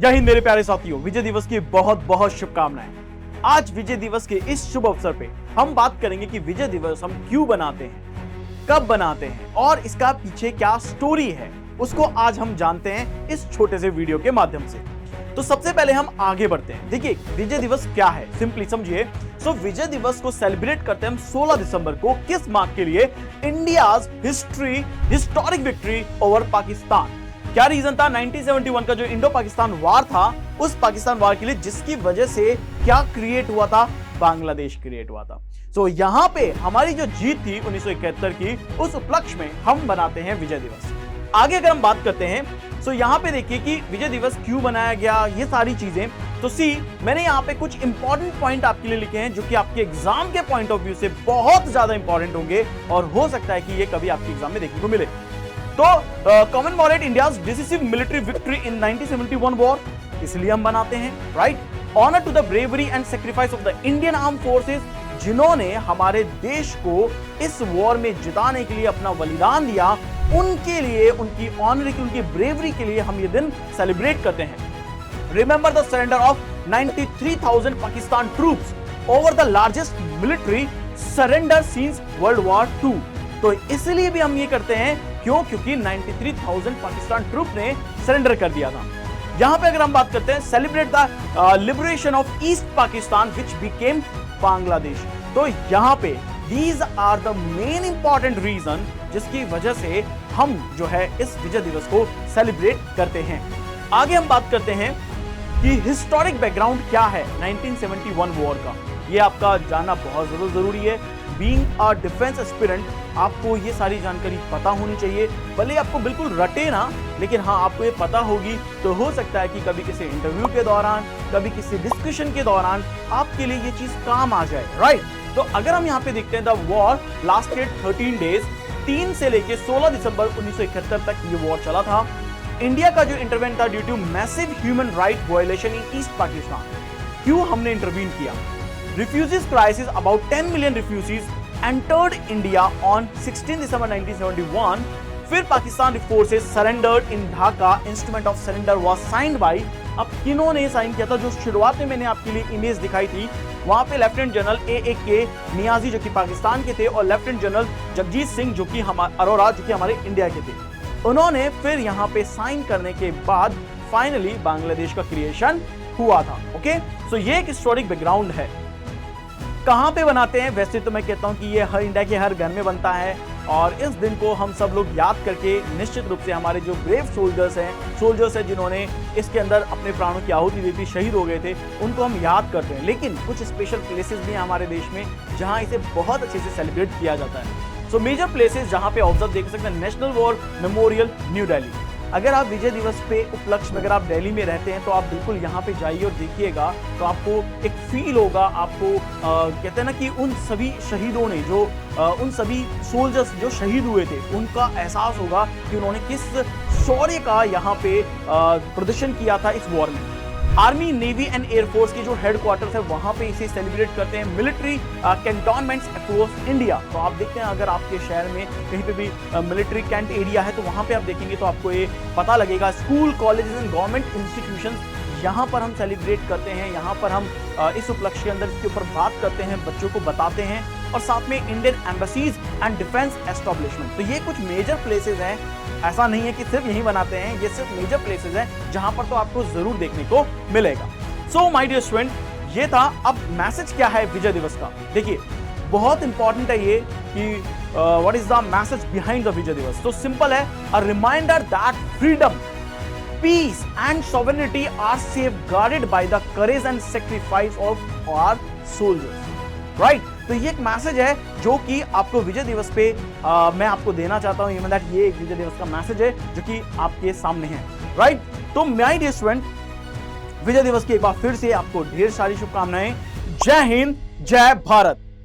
जय हिंद मेरे प्यारे साथियों, विजय दिवस की बहुत बहुत शुभकामनाएं। आज विजय दिवस के इस शुभ अवसर पे हम बात करेंगे कि विजय दिवस हम क्यों बनाते हैं, कब बनाते हैं और इसका पीछे क्या स्टोरी है, उसको आज हम जानते हैं इस छोटे से वीडियो के माध्यम से। तो सबसे पहले हम आगे बढ़ते हैं। देखिए विजय दिवस क्या है, सिंपली समझिए। विजय दिवस को सेलिब्रेट करते हैं हम 16 दिसंबर को, किस मार्क के लिए? India's historic victory over Pakistan. क्या रीजन था? 1971 का जो इंडो पाकिस्तान वार था, उस पाकिस्तान वार के लिए, जिसकी वजह से क्या क्रिएट हुआ था? बांग्लादेश क्रिएट हुआ था। यहां पे हमारी जो जीत थी 1971 की, उस उपलक्ष्य में हम बनाते हैं विजय दिवस। आगे अगर हम बात करते हैं यहां पे देखिए कि विजय दिवस क्यों बनाया गया, ये सारी चीजें। मैंने यहाँ पे कुछ इंपॉर्टेंट पॉइंट आपके लिए लिखे हैं जो कि आपके एग्जाम के पॉइंट ऑफ व्यू से बहुत ज्यादा इंपॉर्टेंट होंगे और हो सकता है कि ये कभी आपके एग्जाम में देखने को मिले। Commemorate India's decisive military victory in 1971 war, इसलिए हम बनाते हैं, right. Honour to the bravery and sacrifice of the Indian arm forces, जिन्होंने हमारे देश को इस वॉर में जिताने के लिए अपना बलिदान दिया, उनके लिए, उनकी ऑनर की, उनकी ब्रेवरी के लिए हम ये दिन सेलिब्रेट करते हैं। Remember the surrender of 93,000 Pakistan troops over the largest military surrender since world war II। तो इसलिए भी हम ये करते हैं, क्यों? क्योंकि 93,000 पाकिस्तान ट्रूप ने सरेंडर कर दिया था। यहां पे अगर हम बात करते हैं, celebrate the liberation of East Pakistan which became Bangladesh. तो यहां पे these are the main important reason जिसकी वजह से हम जो है इस विजय दिवस को सेलिब्रेट करते हैं। आगे हम बात करते हैं कि हिस्टोरिक बैकग्राउंड क्या है 1971 वॉर का। ये आपका जानना बहुत जरूरी है। बीइंग अ डिफेंस एस्पिरेंट, आपको ये सारी जानकारी पता होनी चाहिए। भले आपको बिल्कुल रटे ना, लेकिन हाँ आपको ये पता होगी, तो हो सकता है कि कभी किसी इंटरव्यू के दौरान, कभी किसी डिस्कशन के दौरान आपके लिए ये चीज काम आ जाए, राइट। तो अगर हम यहाँ पे देखते हैं, द वॉर लास्टेड 13 डेज, 3 से लेके 16 दिसंबर 1971 तक ये वॉर चला था। इंडिया का जो इंटरवेंट था due to massive human right violation in East Pakistan. क्यों हमने इंटरवीन किया? Refugees crisis, about 10 million refugees entered India on 16 December 1971. फिर Pakistan forces surrendered in Dhaka. Instrument of surrender was signed by, अब किन्होंने साइन किया था? जो शुरुआत में मैंने आपके लिए इमेज दिखाई थी, वहां पे लेफ्टिनेंट जनरल A.A.K. नियाजी जो कि पाकिस्तान के थे, और लेफ्टिनेंट जनरल जगजीत सिंह जो कि अरोड़ा जो कि हमारे इंडिया के थे। उन्होंने फिर यहाँ पे साइन करने के बाद फाइनली बांग्लादेश का क्रिएशन हुआ था। ओके, ये एक हिस्टोरिक बैकग्राउंड है। कहां पे बनाते हैं? वैसे तो मैं कहता हूं कि ये हर इंडिया के हर घर में बनता है, और इस दिन को हम सब लोग याद करके निश्चित रूप से हमारे जो ब्रेव सोल्जर्स हैं जिन्होंने इसके अंदर अपने प्राणों की आहुति दी थी, शहीद हो गए थे, उनको हम याद करते हैं। लेकिन कुछ स्पेशल प्लेसेस भी हैं हमारे देश में जहां इसे बहुत अच्छे से सेलिब्रेट किया जाता है। मेजर प्लेसेस जहां पे ऑब्जर्व देख सकते हैं, national war memorial new Delhi. अगर आप विजय दिवस पे उपलक्ष्य में अगर आप दिल्ली में रहते हैं तो आप बिल्कुल यहाँ पे जाइए और देखिएगा, तो आपको एक फील होगा। आपको कहते हैं ना कि उन सभी शहीदों ने उन सभी सोल्जर्स जो शहीद हुए थे, उनका एहसास होगा कि उन्होंने किस शौर्य का यहाँ पे प्रदर्शन किया था इस वॉर में। आर्मी, नेवी एंड एयरफोर्स के जो हेडक्वार्टर्स है, वहां पे इसे सेलिब्रेट करते हैं। मिलिट्री कैंटोनमेंट्स अक्रॉस इंडिया, तो आप देखते हैं अगर आपके शहर में कहीं पे भी मिलिट्री कैंट एरिया है, तो वहां पे आप देखेंगे तो आपको ये पता लगेगा। School, colleges and government institutions, यहाँ पर हम सेलिब्रेट करते हैं, यहाँ पर हम इस उपलक्ष्य के अंदर इसके ऊपर बात करते हैं, बच्चों को बताते हैं। और साथ में Indian embassies and defence establishment. तो ये कुछ मेजर प्लेसेस हैं, ऐसा नहीं है कि सिर्फ यही बनाते हैं, ये सिर्फ मेजर प्लेसेस हैं जहां पर तो आपको जरूर देखने को मिलेगा। माय डियर स्टूडेंट, ये था। अब मैसेज क्या है विजय दिवस का? देखिए बहुत इंपॉर्टेंट है ये कि what is the message behind the Vijay Diwas. तो सिंपल है, a reminder that freedom, peace and sovereignty are safeguarded by the courage and sacrifice of our soldiers, right. तो ये एक मैसेज है जो कि आपको विजय दिवस पे मैं आपको देना चाहता हूं। ये एक विजय दिवस का मैसेज है जो कि आपके सामने है, राइट। तो माय डियर स्टूडेंट, विजय दिवस की एक बार फिर से आपको ढेर सारी शुभकामनाएं। जय हिंद, जय भारत।